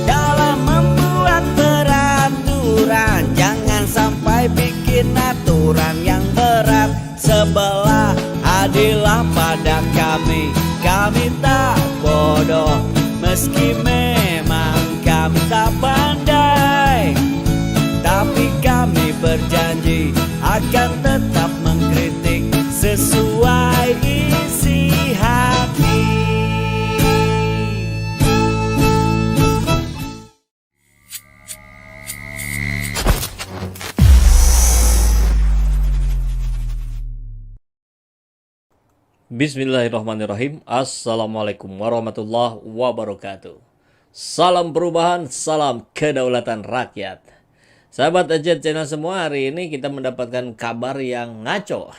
dalam membuat peraturan. Jangan sampai bikin aturan yang berat. Sebelah adillah pada kami. Kami tak bodoh meski memang kami tak pandai, tapi kami berjanji akan tetap mengkritik sesuai isi hati. Bismillahirrahmanirrahim. Assalamualaikum warahmatullahi wabarakatuh. Salam perubahan, salam kedaulatan rakyat. Sahabat Ajet channel semua, hari ini kita mendapatkan kabar yang ngaco.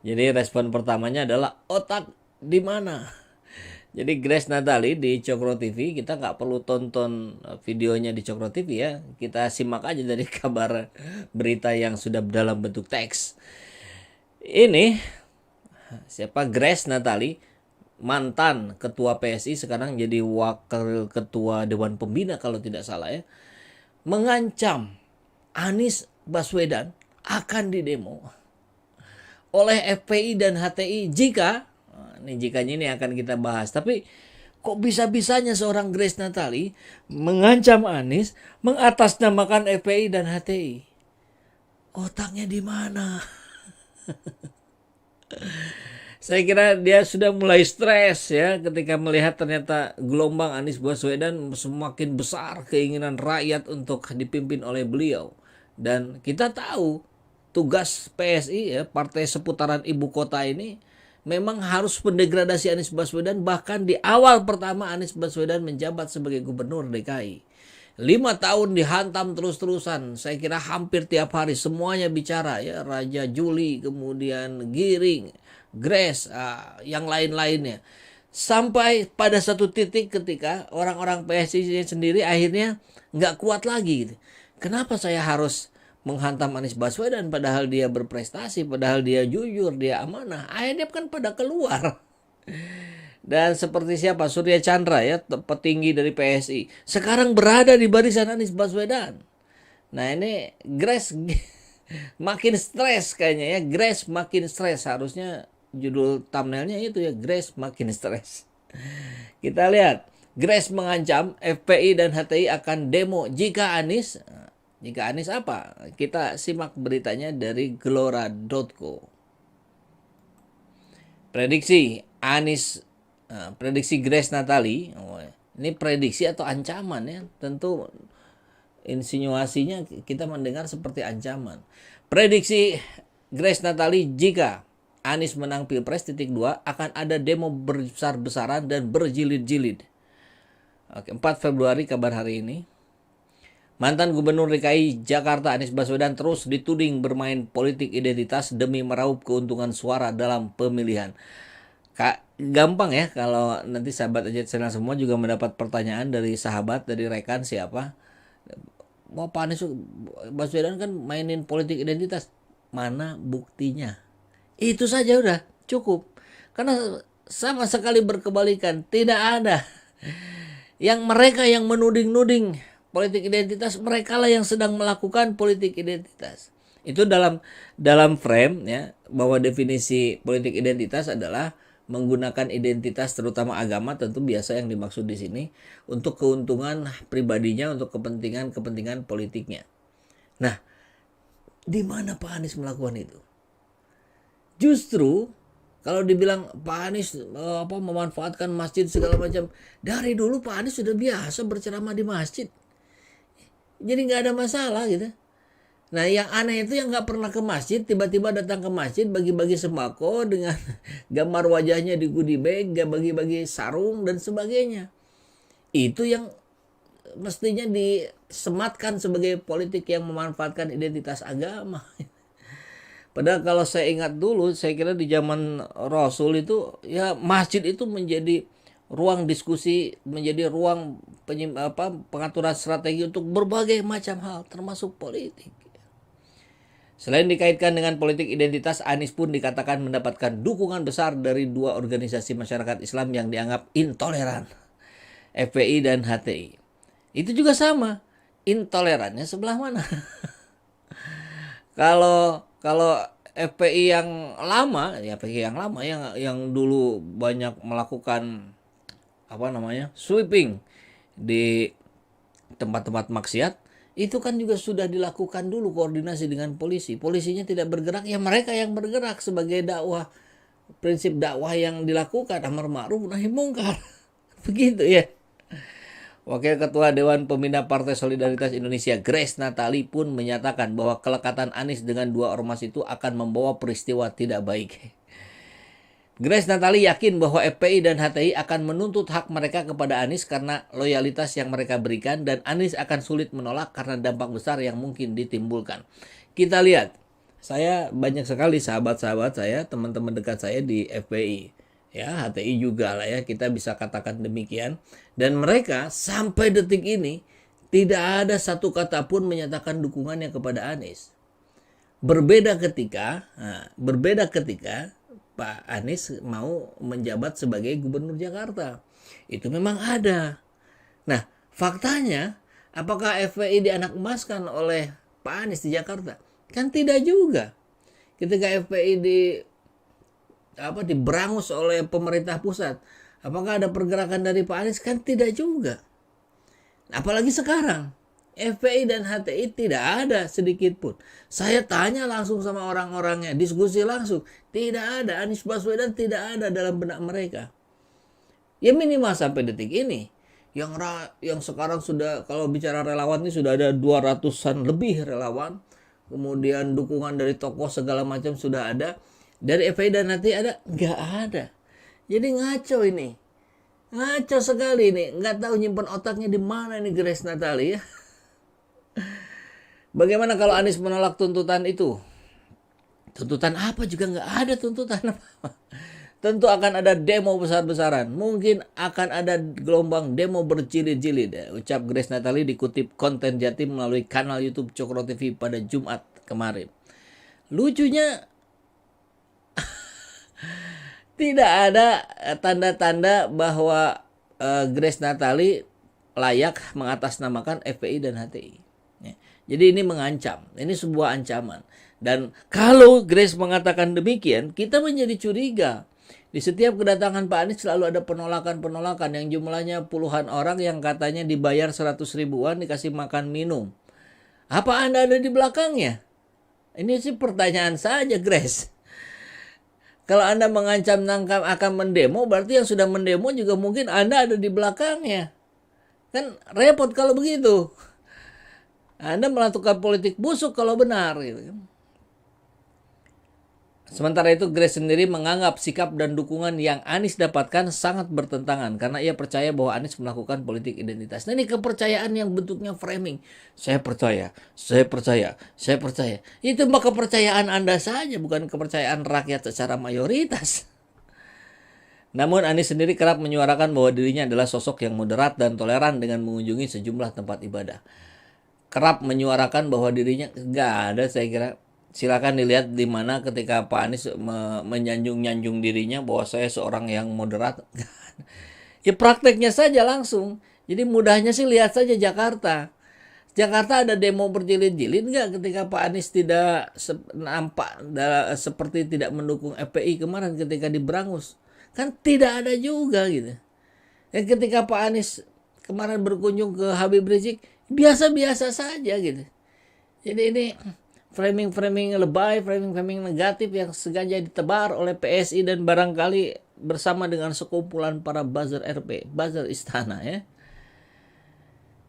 Jadi respon pertamanya adalah otak di mana? Jadi Grace Natali di Cokro TV, kita nggak perlu tonton videonya di Cokro TV ya. Kita simak aja dari kabar berita yang sudah dalam bentuk teks. Ini siapa? Grace Natali, mantan ketua PSI, sekarang jadi wakil ketua Dewan Pembina kalau tidak salah ya, mengancam Anies Baswedan akan didemo oleh FPI dan HTI jika, jikanya ini akan kita bahas. Tapi kok bisa-bisanya seorang Grace Natali mengancam Anies mengatasnamakan FPI dan HTI? Otaknya di mana? Saya kira dia sudah mulai stres ya ketika melihat ternyata gelombang Anies Baswedan semakin besar keinginan rakyat untuk dipimpin oleh beliau. Dan kita tahu tugas PSI ya, partai seputaran ibu kota ini, memang harus mendegradasi Anies Baswedan. Bahkan di awal pertama Anies Baswedan menjabat sebagai gubernur DKI. 5 tahun dihantam terus-terusan. Saya kira hampir tiap hari semuanya bicara ya. Raja Juli, kemudian Giring, Grace, yang lain-lainnya. Sampai pada satu titik ketika orang-orang PSI sendiri akhirnya nggak kuat lagi gitu. Kenapa saya harus menghantam Anies Baswedan padahal dia berprestasi, padahal dia jujur, dia amanah. Akhirnya kan pada keluar. Dan seperti siapa? Surya Chandra ya, petinggi dari PSI, sekarang berada di barisan Anies Baswedan. Nah ini Grace makin stres kayaknya ya. Grace makin stres. Harusnya judul thumbnailnya itu ya, Grace makin stres. Kita lihat, Grace mengancam FPI dan HTI akan demo jika Anies. Jika Anies apa? Kita simak beritanya dari gelora.co. Prediksi Anies, prediksi Grace Natali. Ini prediksi atau ancaman ya? Tentu insinuasinya kita mendengar seperti ancaman. Prediksi Grace Natali jika Anies menang Pilpres .2 akan ada demo besar-besaran dan berjilid-jilid. Oke, 4 Februari kabar hari ini. Mantan Gubernur DKI Jakarta Anies Baswedan terus dituding bermain politik identitas demi meraup keuntungan suara dalam pemilihan. Gampang ya kalau nanti sahabat Ajet channel semua juga mendapat pertanyaan dari sahabat, dari rekan siapa. Mau Pak Anies Baswedan kan mainin politik identitas. Mana buktinya? Itu saja udah cukup. Karena sama sekali berkebalikan. Tidak ada. Yang mereka yang menuding-nuding politik identitas, mereka lah yang sedang melakukan politik identitas. Itu dalam frame ya, bahwa definisi politik identitas adalah menggunakan identitas terutama agama, tentu biasa yang dimaksud di sini untuk keuntungan pribadinya, untuk kepentingan politiknya. Nah, di mana Pak Anies melakukan itu? Justru kalau dibilang Pak Anies memanfaatkan masjid segala macam, dari dulu Pak Anies sudah biasa berceramah di masjid. Jadi nggak ada masalah gitu. Nah yang aneh itu yang nggak pernah ke masjid, tiba-tiba datang ke masjid bagi-bagi sembako dengan gambar wajahnya di goodie bag, bagi-bagi sarung dan sebagainya. Itu yang mestinya disematkan sebagai politik yang memanfaatkan identitas agama. Padahal kalau saya ingat dulu, saya kira di zaman Rasul itu ya masjid itu menjadi ruang diskusi, menjadi ruang pengaturan strategi untuk berbagai macam hal termasuk politik. Selain dikaitkan dengan politik identitas, Anies pun dikatakan mendapatkan dukungan besar dari dua organisasi masyarakat Islam yang dianggap intoleran, FPI dan HTI. Itu juga sama, intolerannya sebelah mana? Kalau FPI yang lama, ya FPI yang lama yang dulu banyak melakukan apa namanya sweeping di tempat-tempat maksiat, itu kan juga sudah dilakukan dulu koordinasi dengan polisi. Polisinya tidak bergerak, ya mereka yang bergerak sebagai dakwah, prinsip dakwah yang dilakukan amar ma'ruf nahi mungkar. Begitu ya. Wakil Ketua Dewan Pembina Partai Solidaritas Indonesia Grace Natali pun menyatakan bahwa kelekatan Anies dengan dua ormas itu akan membawa peristiwa tidak baik. Grace Natali yakin bahwa FPI dan HTI akan menuntut hak mereka kepada Anies karena loyalitas yang mereka berikan, dan Anies akan sulit menolak karena dampak besar yang mungkin ditimbulkan. Kita lihat, saya banyak sekali sahabat-sahabat saya, teman-teman dekat saya di FPI. Ya, HTI juga lah ya, kita bisa katakan demikian. Dan mereka sampai detik ini tidak ada satu kata pun menyatakan dukungannya kepada Anies. Berbeda ketika Pak Anies mau menjabat sebagai gubernur Jakarta. Itu memang ada. Nah, faktanya apakah FPI dianak-emaskan oleh Pak Anies di Jakarta? Kan tidak juga. Ketika FPI diberangus oleh pemerintah pusat, apakah ada pergerakan dari Pak Anies? Kan tidak juga. Apalagi sekarang FPI dan HTI tidak ada sedikit pun. Saya tanya langsung sama orang-orangnya, diskusi langsung, tidak ada. Anies Baswedan tidak ada dalam benak mereka. Ya minimal sampai detik ini. Yang sekarang sudah, kalau bicara relawan ini sudah ada 200-an lebih relawan. Kemudian dukungan dari tokoh segala macam sudah ada. Dari FPI dan HTI ada? Nggak ada. Jadi ngaco ini. Ngaco sekali ini. Nggak tahu nyimpen otaknya di mana ini Grace Natali ya. Bagaimana kalau Anies menolak tuntutan itu? Tuntutan apa juga nggak ada tuntutan apa. Tentu akan ada demo besar-besaran. Mungkin akan ada gelombang demo berjilid-jilid. Ucap Grace Natali dikutip Konten Jatim melalui kanal YouTube Cokro TV pada Jumat kemarin. Lucunya tidak ada tanda-tanda bahwa Grace Natali layak mengatasnamakan FPI dan HTI. Jadi ini mengancam, ini sebuah ancaman. Dan kalau Grace mengatakan demikian, kita menjadi curiga. Di setiap kedatangan Pak Anies selalu ada penolakan-penolakan yang jumlahnya puluhan orang yang katanya dibayar 100 ribuan dikasih makan minum. Apa Anda ada di belakangnya? Ini sih pertanyaan saja Grace. Kalau Anda mengancam nangkap akan mendemo, berarti yang sudah mendemo juga mungkin Anda ada di belakangnya. Kan repot kalau begitu. Anda melakukan politik busuk kalau benar gitu. Sementara itu Grace sendiri menganggap sikap dan dukungan yang Anies dapatkan sangat bertentangan karena ia percaya bahwa Anies melakukan politik identitas. Nah, ini kepercayaan yang bentuknya framing. Saya percaya. Itu mah kepercayaan Anda saja, bukan kepercayaan rakyat secara mayoritas. Namun Anies sendiri kerap menyuarakan bahwa dirinya adalah sosok yang moderat dan toleran dengan mengunjungi sejumlah tempat ibadah. Kerap menyuarakan bahwa dirinya nggak ada, saya kira. Silakan dilihat di mana ketika Pak Anies menyanjung-nyanjung dirinya bahwa saya seorang yang moderat. Ya prakteknya saja langsung. Jadi mudahnya sih lihat saja Jakarta. Jakarta ada demo berjilid-jilid nggak ketika Pak Anies tidak nampak seperti tidak mendukung FPI kemarin ketika diberangus? Kan tidak ada juga gitu. Dan ketika Pak Anies kemarin berkunjung ke Habib Rizik, biasa-biasa saja gitu. Jadi ini framing lebay, framing negatif yang sengaja ditebar oleh PSI dan barangkali bersama dengan sekumpulan para buzzer RP, buzzer istana ya.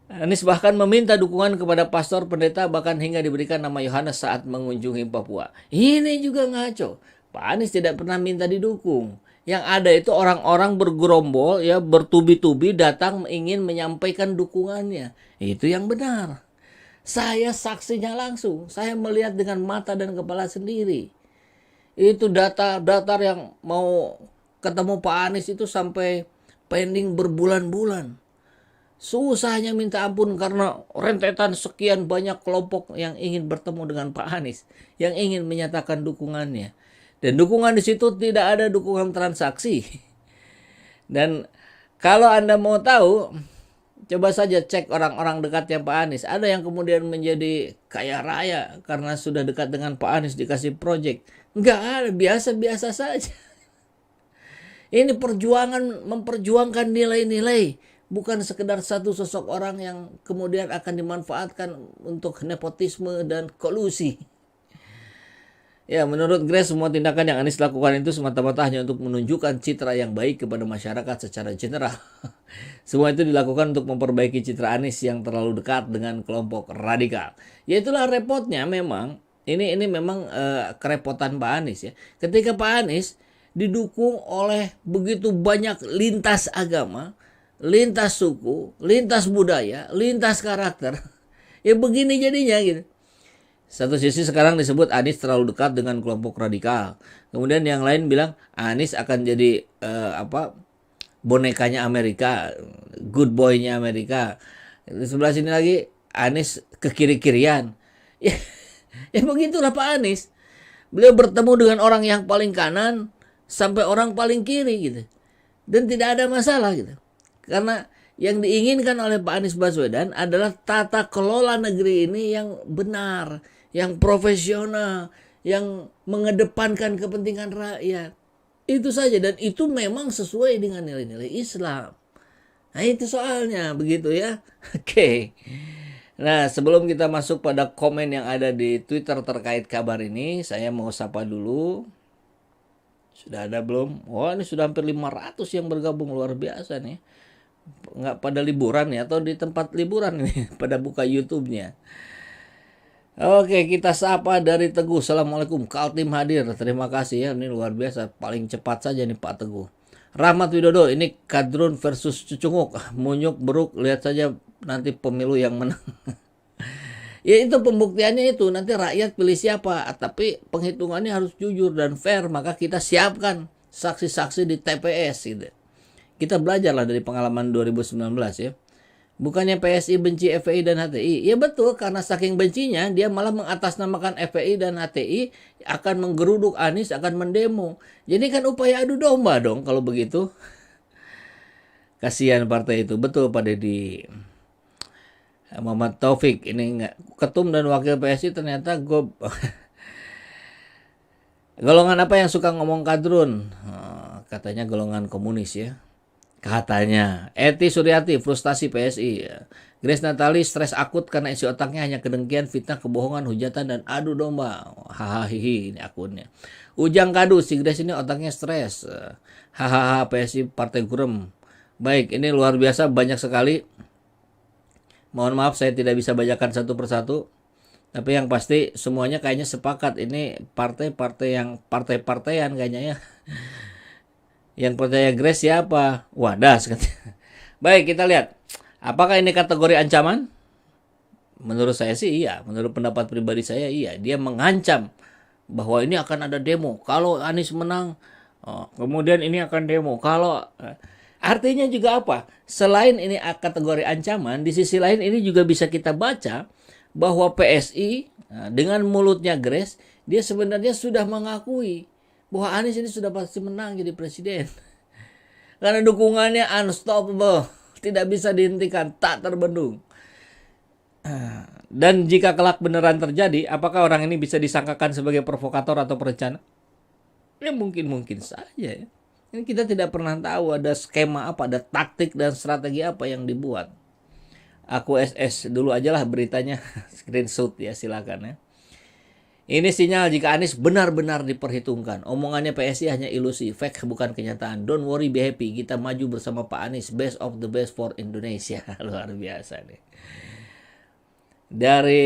Anies bahkan meminta dukungan kepada pastor, pendeta, bahkan hingga diberikan nama Yohanes saat mengunjungi Papua. Ini juga ngaco. Pak Anies tidak pernah minta didukung. Yang ada itu orang-orang bergerombol ya, bertubi-tubi datang ingin menyampaikan dukungannya. Itu yang benar. Saya saksinya langsung. Saya melihat dengan mata dan kepala sendiri. Itu data yang mau ketemu Pak Anies itu sampai pending berbulan-bulan. Susahnya minta ampun karena rentetan sekian banyak kelompok yang ingin bertemu dengan Pak Anies. Yang ingin menyatakan dukungannya. Dan dukungan di situ tidak ada dukungan transaksi. Dan kalau Anda mau tahu, Coba saja cek orang-orang dekatnya Pak Anies. Ada yang kemudian menjadi kaya raya karena sudah dekat dengan Pak Anies dikasih proyek. Enggak ada, biasa-biasa saja. Ini perjuangan, memperjuangkan nilai-nilai. Bukan sekedar satu sosok orang yang kemudian akan dimanfaatkan untuk nepotisme dan kolusi. Ya, menurut Grace, semua tindakan yang Anies lakukan itu semata-mata hanya untuk menunjukkan citra yang baik kepada masyarakat secara general. Semua itu dilakukan untuk memperbaiki citra Anies yang terlalu dekat dengan kelompok radikal. Ya itulah repotnya memang. Ini memang kerepotan Pak Anies ya. Ketika Pak Anies didukung oleh begitu banyak lintas agama, lintas suku, lintas budaya, lintas karakter. Ya begini jadinya gitu. Satu sisi sekarang disebut Anies terlalu dekat dengan kelompok radikal. Kemudian yang lain bilang Anies akan jadi bonekanya Amerika, good boy-nya Amerika. Di sebelah sini lagi Anies ke kiri-kirian. Ya begitulah Pak Anies. Beliau bertemu dengan orang yang paling kanan sampai orang paling kiri gitu. Dan tidak ada masalah gitu. Karena yang diinginkan oleh Pak Anies Baswedan adalah tata kelola negeri ini yang benar, yang profesional, yang mengedepankan kepentingan rakyat. Itu saja, dan itu memang sesuai dengan nilai-nilai Islam. Nah itu soalnya begitu ya. Oke. Nah sebelum kita masuk pada komen yang ada di Twitter terkait kabar ini, saya mau sapa dulu. Sudah ada belum? Wah ini sudah hampir 500 yang bergabung, luar biasa nih. Nggak pada liburan ya, atau di tempat liburan nih pada buka YouTube-nya. Oke, kita sapa dari Teguh. Assalamualaikum, Kaltim hadir. Terima kasih ya, ini luar biasa. Paling cepat saja nih Pak Teguh. Rahmat Widodo, ini Kadrun versus Cucunguk. Munyuk beruk, lihat saja nanti pemilu yang menang. Ya itu pembuktiannya itu, nanti rakyat pilih siapa. Tapi penghitungannya harus jujur dan fair, maka kita siapkan saksi-saksi di TPS gitu. Kita belajarlah dari pengalaman 2019 ya. Bukannya PSI benci FPI dan HTI. Ya betul, karena saking bencinya dia malah mengatasnamakan FPI dan HTI akan menggeruduk Anies, akan mendemo. Jadi kan upaya adu domba dong kalau begitu. Kasihan partai itu. Betul Pak Deddy. Muhammad Taufik, ini enggak ketum dan wakil PSI ternyata golongan apa yang suka ngomong kadrun? Katanya golongan komunis ya. Katanya. Eti Suryati, frustasi PSI. Grace Natali, stres akut karena isi otaknya hanya kedengkian, fitnah, kebohongan, hujatan, dan adu domba. Hahaha, ini akunnya. Ujang Kadu, si Grace ini otaknya stres. Hahaha, PSI Partai Gurem. Baik, ini luar biasa, banyak sekali. Mohon maaf saya tidak bisa bacakan satu persatu. Tapi yang pasti semuanya kayaknya sepakat. Ini partai-partai yang partai-partaian kayaknya ya. Yang percaya Grace siapa? Wadas katanya. Baik, kita lihat. Apakah ini kategori ancaman? Menurut saya sih iya. Menurut pendapat pribadi saya iya. Dia mengancam bahwa ini akan ada demo. Kalau Anies menang, kemudian ini akan demo. Kalau artinya juga apa? Selain ini kategori ancaman, di sisi lain ini juga bisa kita baca bahwa PSI dengan mulutnya Grace, dia sebenarnya sudah mengakui bahwa Anies ini sudah pasti menang jadi presiden. Karena dukungannya unstoppable, tidak bisa dihentikan, tak terbendung. Dan jika kelak beneran terjadi, apakah orang ini bisa disangkakan sebagai provokator atau perencana? Ya mungkin saja ya. Ini kita tidak pernah tahu ada skema apa, ada taktik dan strategi apa yang dibuat. Aku SS dulu aja lah beritanya, screenshot ya silakan ya. Ini sinyal jika Anies benar-benar diperhitungkan. Omongannya PSI hanya ilusi, fake bukan kenyataan. Don't worry, be happy. Kita maju bersama Pak Anies, best of the best for Indonesia. Luar biasa nih. Dari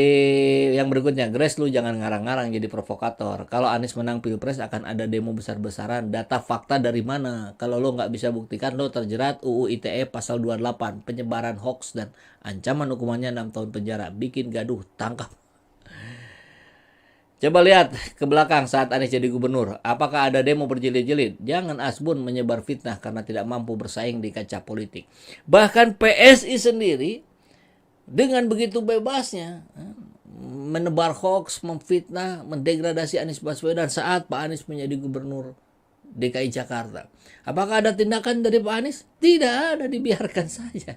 yang berikutnya, Grace lu jangan ngarang-ngarang jadi provokator. Kalau Anies menang Pilpres akan ada demo besar-besaran. Data fakta dari mana? Kalau lo nggak bisa buktikan, lo terjerat UU ITE pasal 28. Penyebaran hoax dan ancaman hukumannya 6 tahun penjara. Bikin gaduh, tangkap. Coba lihat ke belakang saat Anies jadi gubernur. Apakah ada demo berjilid-jilid? Jangan asbun menyebar fitnah karena tidak mampu bersaing di kancah politik. Bahkan PSI sendiri dengan begitu bebasnya menebar hoax, memfitnah, mendegradasi Anies Baswedan saat Pak Anies menjadi gubernur DKI Jakarta. Apakah ada tindakan dari Pak Anies? Tidak ada, dibiarkan saja.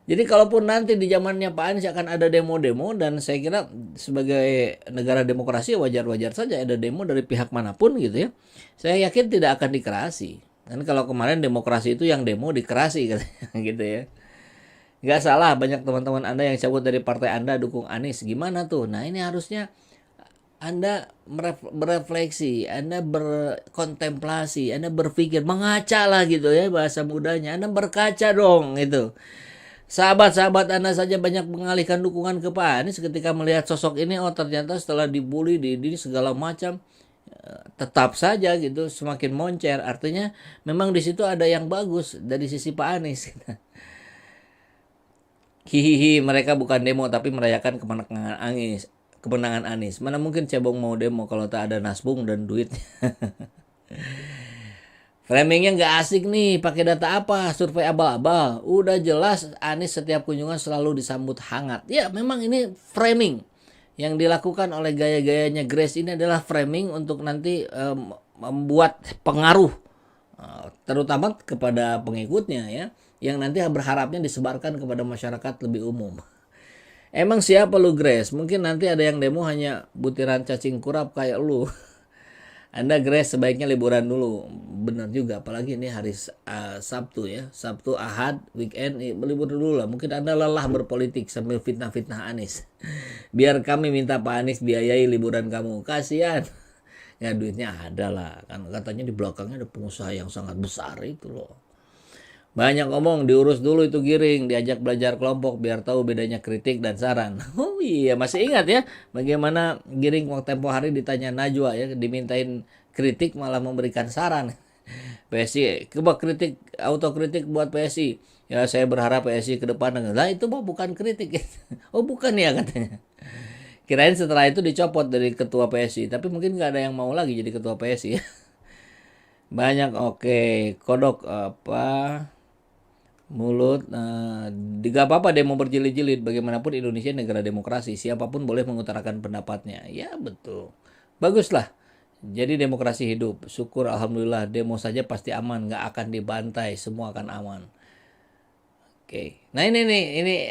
Jadi kalaupun nanti di zamannya Pak Anies akan ada demo-demo, dan saya kira sebagai negara demokrasi wajar-wajar saja ada demo dari pihak manapun gitu ya. Saya yakin tidak akan dikerasi. Kan kalau kemarin demokrasi itu yang demo dikerasi katanya gitu ya. Nggak salah banyak teman-teman Anda yang cabut dari partai Anda dukung Anies. Gimana tuh? Nah ini harusnya Anda berefleksi, Anda berkontemplasi, Anda berpikir, mengaca lah gitu ya bahasa mudanya. Anda berkaca dong gitu. Sahabat-sahabat Anda saja banyak mengalihkan dukungan ke Pak Anies ketika melihat sosok ini. Oh ternyata setelah dibully, di segala macam, tetap saja gitu semakin moncer. Artinya memang di situ ada yang bagus dari sisi Pak Anies. Hihihi, mereka bukan demo tapi merayakan kemenangan Anies. Mana mungkin cebong mau demo kalau tak ada nasbung dan duitnya. Framingnya nggak asik nih, pakai data apa? Survei abal-abal. Udah jelas Anies setiap kunjungan selalu disambut hangat. Ya memang ini framing. Yang dilakukan oleh gaya-gayanya Grace ini adalah framing untuk nanti membuat pengaruh. Terutama kepada pengikutnya ya. Yang nanti berharapnya disebarkan kepada masyarakat lebih umum. Emang siapa lu Grace? Mungkin nanti ada yang demo hanya butiran cacing kurap kayak lu. Anda Grace sebaiknya liburan dulu. Benar juga, apalagi ini hari Sabtu ya. Sabtu, Ahad, weekend, libur dulu lah. Mungkin Anda lelah berpolitik sambil fitnah-fitnah Anies. Biar kami minta Pak Anies biayai liburan kamu. Kasihan. Ya duitnya ada lah. Kan katanya di belakangnya ada pengusaha yang sangat besar itu loh. Banyak ngomong, diurus dulu itu giring, diajak belajar kelompok biar tahu bedanya kritik dan saran. Oh iya, masih ingat ya bagaimana giring waktu tempo hari ditanya Najwa ya, dimintain kritik malah memberikan saran. PSI, coba kritik, autokritik buat PSI. Ya saya berharap PSI ke depan. Lah itu mah bukan kritik. Oh bukan ya katanya. Kirain setelah itu dicopot dari ketua PSI, tapi mungkin nggak ada yang mau lagi jadi ketua PSI. Banyak oke, kodok apa? Mulut, gak apa-apa demo berjilid-jilid. Bagaimanapun Indonesia negara demokrasi, siapapun boleh mengutarakan pendapatnya. Ya betul, baguslah. Jadi demokrasi hidup. Syukur alhamdulillah, demo saja pasti aman, gak akan dibantai, semua akan aman. Oke, nah ini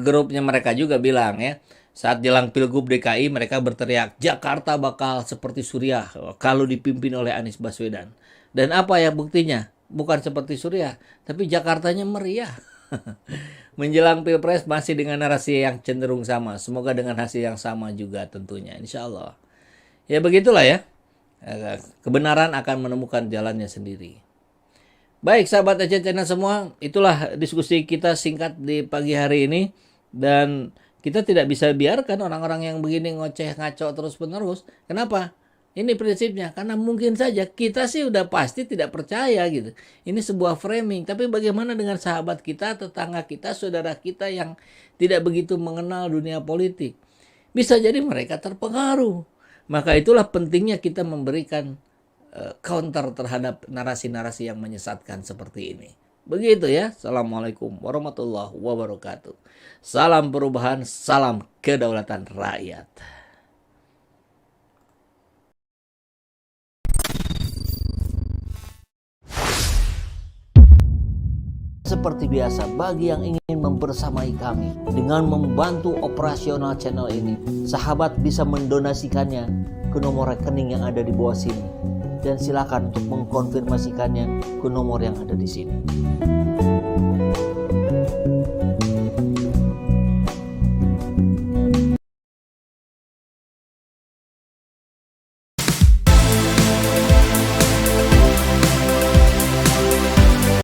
grupnya mereka juga bilang ya, saat jelang Pilgub DKI mereka berteriak Jakarta bakal seperti Suriah kalau dipimpin oleh Anies Baswedan. Dan apa ya buktinya? Bukan seperti Suriah, tapi Jakartanya meriah. Menjelang Pilpres masih dengan narasi yang cenderung sama. Semoga dengan hasil yang sama juga tentunya, insya Allah. Ya begitulah ya. Kebenaran akan menemukan jalannya sendiri. Baik sahabat Ece Channel semua, itulah diskusi kita singkat di pagi hari ini. Dan kita tidak bisa biarkan orang-orang yang begini ngoceh ngaco terus menerus. Kenapa? Ini prinsipnya, karena mungkin saja kita sih udah pasti tidak percaya gitu. Ini sebuah framing, tapi bagaimana dengan sahabat kita, tetangga kita, saudara kita yang tidak begitu mengenal dunia politik? Bisa jadi mereka terpengaruh. Maka itulah pentingnya kita memberikan counter terhadap narasi-narasi yang menyesatkan seperti ini. Begitu ya. Assalamualaikum warahmatullahi wabarakatuh. Salam perubahan, salam kedaulatan rakyat. Seperti biasa, bagi yang ingin membersamai kami dengan membantu operasional channel ini, sahabat bisa mendonasikannya ke nomor rekening yang ada di bawah sini. Dan silakan untuk mengkonfirmasikannya ke nomor yang ada di sini.